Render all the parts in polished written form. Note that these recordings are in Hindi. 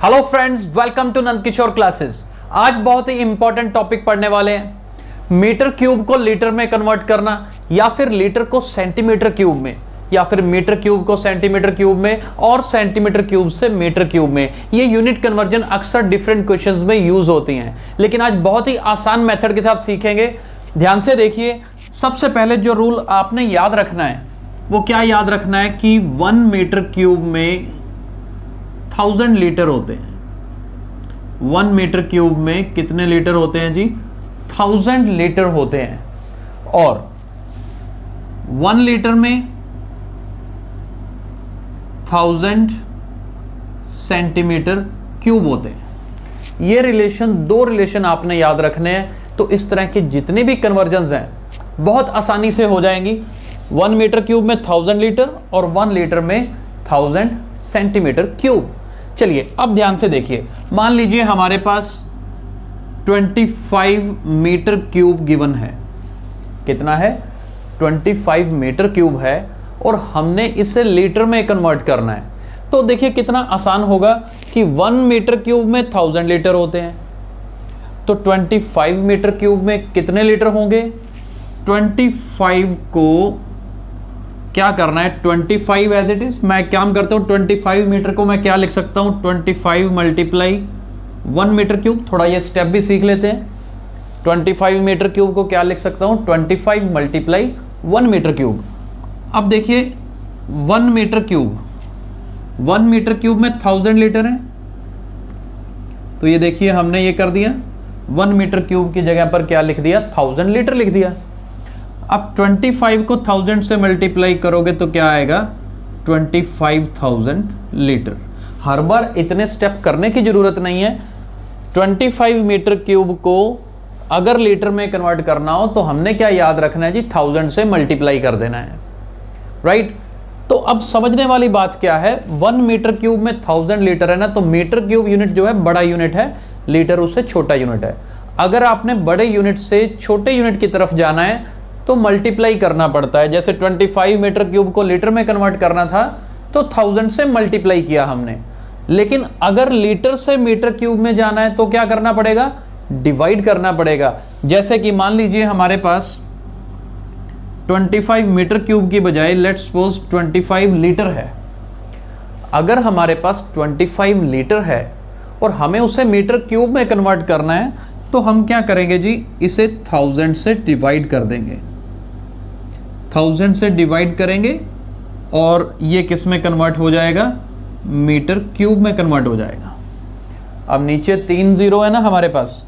Hello friends, welcome to Nand Kishore classes. आज बहुत ही इंपॉर्टेंट टॉपिक पढ़ने वाले हैं। मीटर क्यूब को लीटर में कन्वर्ट करना, या फिर लीटर को सेंटीमीटर क्यूब में, या फिर मीटर क्यूब को सेंटीमीटर क्यूब में, और सेंटीमीटर क्यूब से मीटर क्यूब में। ये यूनिट कन्वर्जन अक्सर डिफरेंट क्वेश्चंस में यूज होती हैं, लेकिन आज बहुत ही आसान मेथड के साथ सीखेंगे। ध्यान से देखिए। सबसे पहले जो रूल आपने याद रखना है वो क्या याद रखना है कि 1 मीटर क्यूब में 1000 लीटर होते हैं। 1 मीटर क्यूब में कितने लीटर होते हैं जी? 1000 लीटर होते हैं। और 1 लीटर में 1000 सेंटीमीटर क्यूब होते हैं। ये दो रिलेशन आपने याद रखने हैं। तो इस तरह के जितने भी कन्वर्जन्स हैं बहुत आसानी से हो जाएंगी। 1 मीटर क्यूब में 1000 लीटर और 1 लीटर में 1000 सेंटीमीटर क्यूब। चलिए अब ध्यान से देखिए। मान लीजिए हमारे पास 25 मीटर क्यूब गिवन है। कितना है? 25 मीटर क्यूब है और हमने इसे लीटर में कन्वर्ट करना है। तो देखिए कितना आसान होगा कि 1 मीटर क्यूब में 1000 लीटर होते हैं, तो 25 मीटर क्यूब में कितने लीटर होंगे? 25 को क्या करना है? 25 एज इट इज मैं काम करता हूँ। 25 मीटर को मैं क्या लिख सकता हूँ? 25 मल्टीप्लाई 1 मीटर क्यूब। थोड़ा ये स्टेप भी सीख लेते हैं। 25 मीटर क्यूब को क्या लिख सकता हूँ? 25 मल्टीप्लाई 1 मीटर क्यूब। अब देखिए 1 मीटर क्यूब में 1000 लीटर है, तो ये देखिए हमने ये कर दिया। 1 मीटर क्यूब की जगह पर क्या लिख दिया? 1000 लीटर लिख दिया। अब 25 को 1000 से मल्टीप्लाई करोगे तो क्या आएगा? 25,000 लीटर। हर बार इतने स्टेप करने की जरूरत नहीं है। 25 मीटर क्यूब को अगर लीटर में कन्वर्ट करना हो तो हमने क्या याद रखना है जी? 1000 से मल्टीप्लाई कर देना है, राइट। तो अब समझने वाली बात क्या है? 1 मीटर क्यूब में 1000 लीटर है ना, तो मीटर क्यूब यूनिट जो है बड़ा यूनिट है, लीटर उससे छोटा यूनिट है। अगर आपने बड़े यूनिट से छोटे यूनिट की तरफ जाना है तो मल्टीप्लाई करना पड़ता है। जैसे 25 मीटर क्यूब को लीटर में कन्वर्ट करना था तो 1000 से मल्टीप्लाई किया हमने। लेकिन अगर लीटर से मीटर क्यूब में जाना है तो क्या करना पड़ेगा? डिवाइड करना पड़ेगा। जैसे कि मान लीजिए हमारे पास 25 मीटर क्यूब की बजाय लेट्स सपोज 25 लीटर है। अगर हमारे पास 25 लीटर है और हमें उसे मीटर क्यूब में कन्वर्ट करना है तो हम क्या करेंगे जी? इसे 1000 से डिवाइड कर देंगे। 1000 से डिवाइड करेंगे और ये किस में कन्वर्ट हो जाएगा? मीटर क्यूब में कन्वर्ट हो जाएगा। अब नीचे 3 जीरो है ना हमारे पास,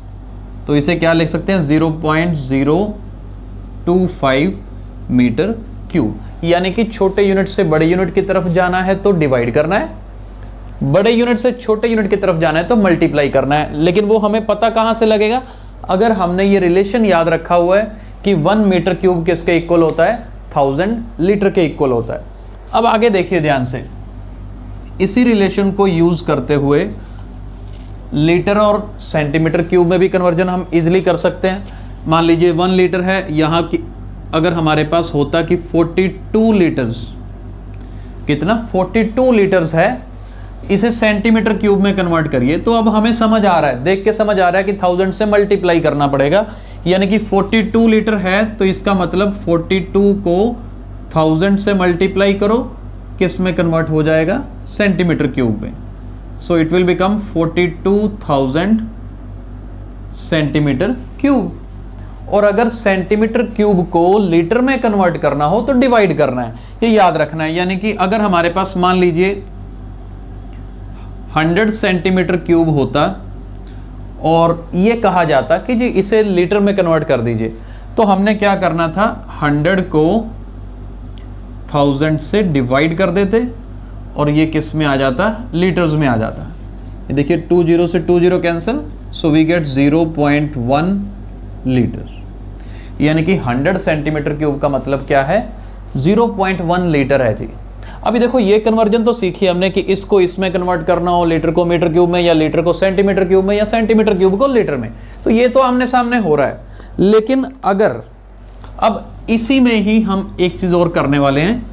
तो इसे क्या लिख सकते हैं? 0.025 मीटर क्यूब। यानी कि छोटे यूनिट से बड़े यूनिट की तरफ जाना है तो डिवाइड करना है, बड़े यूनिट से छोटे यूनिट की तरफ जाना है तो मल्टीप्लाई करना है। लेकिन वो हमें पता कहाँ से लगेगा? अगर हमने ये रिलेशन याद रखा हुआ है कि 1 मीटर क्यूब किसके इक्वल होता है? 1000 लीटर के इक्वल होता है। अब आगे देखिए ध्यान से। इसी रिलेशन को यूज करते हुए लीटर और सेंटीमीटर क्यूब में भी कन्वर्जन हम इजीली कर सकते हैं। मान लीजिए 1 लीटर है, यहाँ की अगर हमारे पास होता कि 42 लीटर्स, कितना? 42 लीटर्स है, इसे सेंटीमीटर क्यूब में कन्वर्ट करिए। तो अब हमें समझ आ रहा है, देख के समझ आ रहा है कि 1000 से मल्टीप्लाई करना पड़ेगा। यानी कि 42 लीटर है तो इसका मतलब 42 को 1000 से मल्टीप्लाई करो, किस में कन्वर्ट हो जाएगा? सेंटीमीटर क्यूब में। So it will become 42,000 centimetre cube. और अगर सेंटीमीटर क्यूब को लीटर में कन्वर्ट करना हो तो डिवाइड करना है, ये याद रखना है। यानी कि अगर हमारे पास मान लीजिए 100 सेंटीमीटर क्यूब होता और ये कहा जाता कि जी इसे लीटर में कन्वर्ट कर दीजिए, तो हमने क्या करना था? 100 को 1000 से डिवाइड कर देते और ये किस में आ जाता? लीटर्स में आ जाता। ये देखिए 2 जीरो से 2 zero cancel, so we get 0.1 litre. यानी कि 100 सेंटीमीटर क्यूब का मतलब क्या है? 0.1 लीटर है जी। अभी देखो ये कन्वर्जन तो सीखी हमने कि इसको इसमें कन्वर्ट करना हो, लीटर को मीटर क्यूब में, या लीटर को सेंटीमीटर क्यूब में, या सेंटीमीटर क्यूब को लीटर में। तो ये तो आमने सामने हो रहा है। लेकिन अगर अब इसी में ही हम एक चीज और करने वाले हैं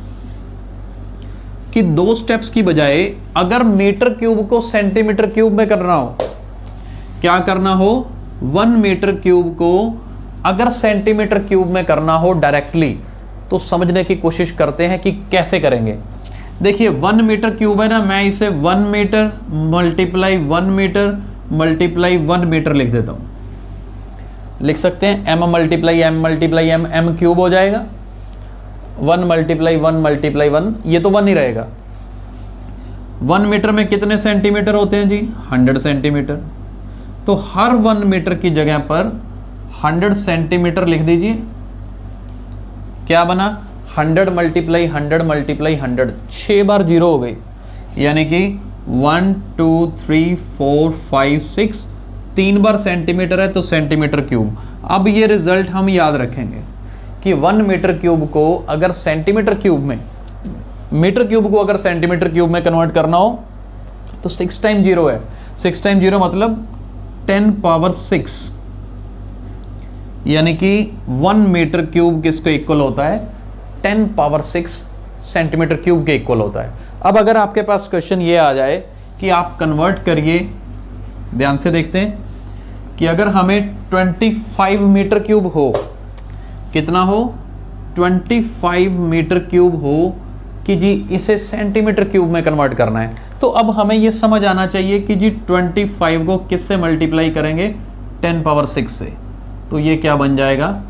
कि 2 स्टेप्स की बजाय अगर मीटर क्यूब को सेंटीमीटर क्यूब में करना हो, क्या करना हो, 1 मीटर क्यूब को अगर सेंटीमीटर क्यूब में करना हो डायरेक्टली, तो समझने की कोशिश करते हैं कि कैसे करेंगे। देखिए 1 मीटर क्यूब है ना, मैं इसे 1 metre multiply 1 metre multiply 1 metre लिख देता हूं। लिख सकते हैं m multiply m multiply m, m cube हो जाएगा। 1 मल्टीप्लाई 1 मल्टीप्लाई 1, ये तो 1 ही रहेगा। 1 मीटर में कितने सेंटीमीटर होते हैं जी, 100 सेंटीमीटर। तो हर 1 मीटर की जगह पर 100 सेंटीमीटर लिख दीजिए। क्या बना, 100 मल्टीप्लाई 100 मल्टीप्लाई 100, 6 बार 0 हो गई, यानी कि 1 2 3 4 5 6, 3 बार सेंटीमीटर है तो सेंटीमीटर क्यूब। अब ये रिजल्ट हम याद रखेंगे कि 1 मीटर क्यूब को अगर सेंटीमीटर क्यूब में, मीटर क्यूब को अगर सेंटीमीटर क्यूब में कन्वर्ट करना हो तो 6 टाइम 0 है, 6 टाइम 0 मतलब 10 पावर 6, यानी कि 1 मीटर क्यूब किसको इक्वल होता है, 10 पावर 6 सेंटीमीटर क्यूब के इक्वल होता है। अब अगर आपके पास क्वेश्चन ये आ जाए कि आप कन्वर्ट करिए, ध्यान से देखते हैं कि अगर हमें 25 मीटर क्यूब हो, कितना हो, 25 मीटर क्यूब हो कि जी इसे सेंटीमीटर क्यूब में कन्वर्ट करना है, तो अब हमें ये समझ आना चाहिए कि जी 25 को किससे मल्टीप्लाई करेंगे, 10 पावर 6 से, तो ये क्या बन जाएगा,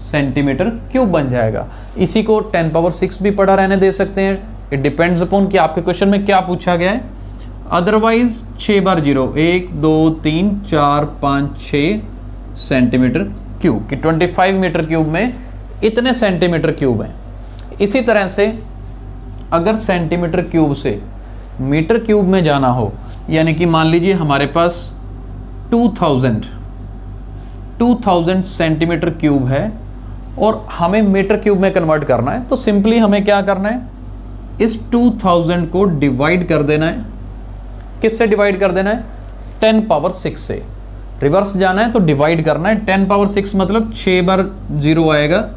सेंटीमीटर क्यूब बन जाएगा। इसी को 10 पावर 6 भी पढ़ा रहने दे सकते हैं, इट डिपेंड्स अपॉन कि आपके क्वेश्चन में क्या पूछा गया है। अदरवाइज 6 बार 0, 1 2 3 4 5 6 सेंटीमीटर क्यूब, कि 25 मीटर क्यूब में इतने सेंटीमीटर क्यूब हैं। इसी तरह से अगर सेंटीमीटर क्यूब से मीटर क्यूब में जाना हो, यानी कि मान लीजिए हमारे पास 2000 सेंटीमीटर क्यूब है और हमें मीटर क्यूब में कन्वर्ट करना है, तो सिंपली हमें क्या करना है, इस 2000 को डिवाइड कर देना है। किससे डिवाइड कर देना है, 10 पावर 6 से। रिवर्स जाना है तो डिवाइड करना है, 10 पावर 6 मतलब 6 बार 0 आएगा।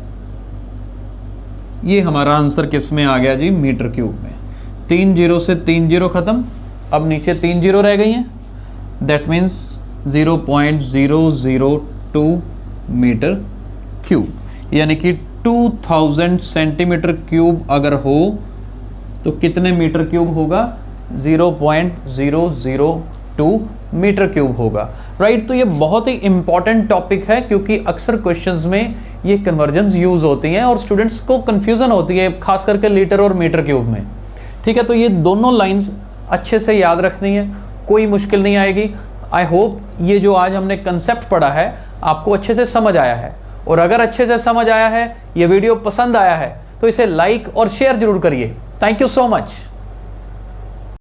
ये हमारा आंसर किस में आ गया जी, मीटर क्यूब में। 3 0 से 3 0 खत्म, अब नीचे 3 0 रह गई हैं, दैट मीन्स 0.002 मीटर क्यूब, यानी कि 2000 सेंटीमीटर क्यूब अगर हो तो कितने मीटर क्यूब होगा, 0.002 मीटर क्यूब होगा, राइट। तो ये बहुत ही इंपॉर्टेंट टॉपिक है, क्योंकि अक्सर क्वेश्चंस में ये कन्वर्जन्स यूज होती हैं और स्टूडेंट्स को कंफ्यूजन होती है, खास करके लीटर और मीटर क्यूब में। ठीक है, तो ये दोनों लाइंस अच्छे से याद रखनी है, कोई मुश्किल नहीं आएगी। आई होप ये जो आज हमने कंसेप्ट पढ़ा है आपको अच्छे से समझ आया है, और अगर अच्छे से समझ आया है, ये वीडियो पसंद आया है, तो इसे लाइक और शेयर जरूर करिए। Thank you so much.